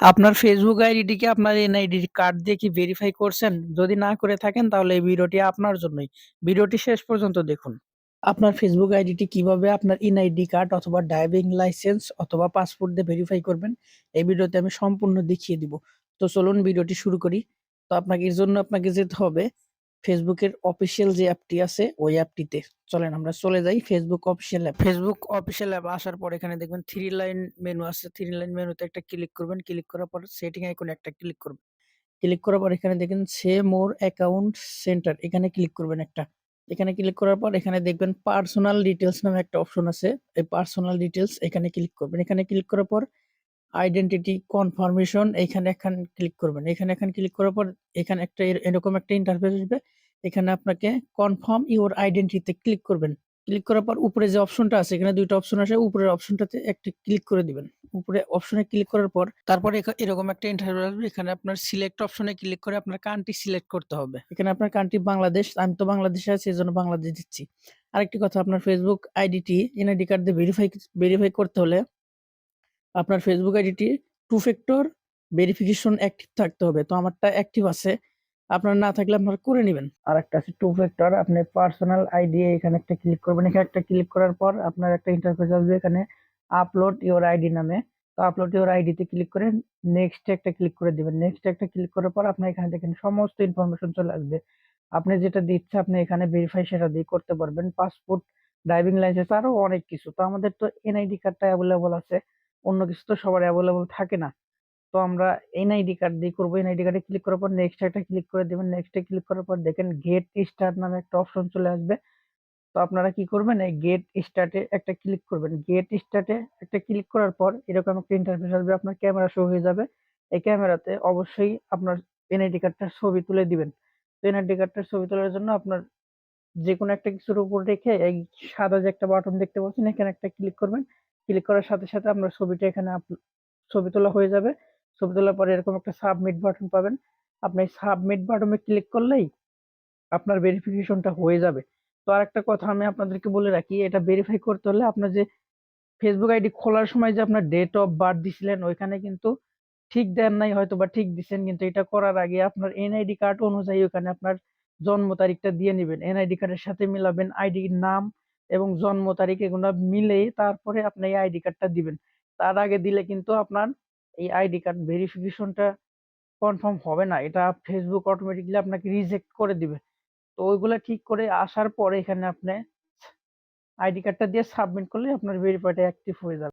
আপনার ফেসবুক আইডিটি কি আপনার এনআইডি কার্ড দিয়ে কি ভেরিফাই করছেন? যদি না করে থাকেন তাহলে এই ভিডিওটি আপনার জন্যই। ভিডিওটি শেষ পর্যন্ত দেখুন। আপনার ফেসবুক আইডিটি কিভাবে আপনার এনআইডি কার্ড অথবা ড্রাইভিং লাইসেন্স অথবা পাসপোর্ট দিয়ে ভেরিফাই করবেন, এই ভিডিওতে আমি সম্পূর্ণ দেখিয়ে দিব। তো চলুন ভিডিওটি শুরু করি। তো আপনাকে যেতে হবে ফেসবুকের অফিসিয়াল যে অ্যাপটি আছে ওই অ্যাপটিতে। চলেন আমরা চলে যাই Facebook official app. Facebook official app আসার পর এখানে দেখবেন 3 লাইন মেনু আছে। 3 লাইন মেনুতে একটা ক্লিক করবেন। ক্লিক করার পর সেটিং আইকনে একটা ক্লিক করবেন। ক্লিক করার পর এখানে দেখেন সে মোর অ্যাকাউন্ট সেন্টার, এখানে ক্লিক করবেন একটা। এখানে ক্লিক করার পর এখানে দেখবেন পার্সোনাল ডিটেইলস নামে একটা অপশন আছে। এই পার্সোনাল ডিটেইলস এখানে ক্লিক করবেন। এখানে ক্লিক করার পর আইডেন্টিটি কনফার্মেশন এখানে ক্লিক করবেন। এখানে ক্লিক করার পর এখানে একটা এরকম একটা ইন্টারফেস আসবে। এখানে আপনাকে কনফার্ম ইওর আইডেন্টিটি তে ক্লিক করবেন। ক্লিক করার পর উপরে যে অপশনটা আছে, এখানে ২ টা অপশন আসে। উপরের অপশনটাতে একটা ক্লিক করে দিবেন। উপরে অপশনে ক্লিক করার পর তারপরে এরকম একটা ইন্টারফেস আসবে। এখানে আপনার সিলেক্ট অপশনে ক্লিক করে আপনার কান্ট্রি সিলেক্ট করতে হবে। এখানে আপনার কান্ট্রি বাংলাদেশ। আমি তো বাংলাদেশে আছি, এজন্য বাংলাদেশ দিচ্ছি। আরেকটি কথা, আপনার ফেসবুক আইডিটি এনআইডি কার্ড দিয়ে ভেরিফাই করতে হলে আপনার ফেসবুক আইডিটি টু ফ্যাক্টর ভেরিফিকেশন অ্যাক্টিভ থাকতে হবে। তো আমারটা অ্যাক্টিভ আছে। আপনার না থাকলে আপনারা করে নিবেন। আরেকটা আছে টু ফ্যাক্টর। আপনি পার্সোনাল আইডি এখানে একটা ক্লিক করবেন। এখানে একটা ক্লিক করার পর আপনার একটা ইন্টারফেস আসবে এখানে আপলোড ইওর আইডি নামে। তো আপলোড ইওর আইডিতে ক্লিক করে নেক্সট একটা ক্লিক করে দিবেন। নেক্সট একটা ক্লিক করার পর আপনার এখানে দেখেন সমস্ত ইনফরমেশন চলে আসবে। আপনি যেটা দিচ্ছে আপনি এখানে ভেরিফাই সেটা দিয়ে করতে পারবেন। পাসপোর্ট, ড্রাইভিং লাইসেন্স আরো অনেক কিছু। তো আমাদের তো এনআইডি কার্ডটা অ্যাভেলেবল আছে। অন্য কিছু তো সবার অ্যাভেলেবল থাকে না। তো আমরা এনআইডি কার্ড দিয়ে করবো। এনআইডি কার্ডে ক্লিক করার পর নেক্সট একটা ক্লিক করে দিবেন। নেক্সট এ ক্লিক করার পর দেখেন গেট স্টার্ট নামে একটা অপশন চলে আসবে। তো আপনারা কি করবেন, এই গেট স্টার্টে একটা ক্লিক করবেন। গেট স্টার্টে একটা ক্লিক করার পর এরকম একটা ইন্টারফেস আসবে। আপনার ক্যামেরা শো হয়ে যাবে। এই ক্যামেরাতে অবশ্যই আপনার এনআইডি কার্ডটার ছবি তুলে দিবেন। তো এনআইডি কার্ডটার ছবি তোলার জন্য আপনার যেকোনো একটা কিছুর উপর রেখে এই সাদা যে একটা বাটন দেখতে পাচ্ছেন এখানে একটা ক্লিক করবেন। ক্লিক করার সাথে সাথে আপনার ছবিটা এখানে ছবি তোলা হয়ে যাবে। ছবি তোলার পরে এরকম একটা সাবমিট বাটন পাবেন। আপনি সাবমিট বাটনে ক্লিক করলেই আপনার ভেরিফিকেশনটা হয়ে যাবে। তো আরেকটা কথা আমি আপনাদেরকে বলে রাখি, এটা ভেরিফাই করতে হলে আপনার যে ফেসবুক আইডি খোলার সময় যে আপনার ডেট অফ বার্থ দিছিলেন ওইখানে কিন্তু ঠিক দেন নাই, হয়তো বা ঠিক দিচ্ছেন, কিন্তু এটা করার আগে আপনার এনআইডি কার্ড অনুযায়ী ওখানে আপনার জন্ম তারিখটা দিয়ে নেবেন। এনআইডি কার্ডের সাথে মিলাবেন আইডির নাম এবং জন্ম তারিখ, এগুলো মিলে তারপরে আপনি এই আইডি কার্ডটা দিবেন। তার আগে দিলে কিন্তু আপনার এই আইডি কার্ড ভেরিফিকেশনটা কনফার্ম হবে না। এটা ফেসবুক অটোমেটিক্যালি আপনাকে রিজেক্ট করে দিবে। তো ওইগুলা ঠিক করে আসার পরে এখানে আপনি আইডি কার্ডটা দিয়ে সাবমিট করলে আপনার ভেরিফাইটা অ্যাক্টিভ হয়ে যাবে।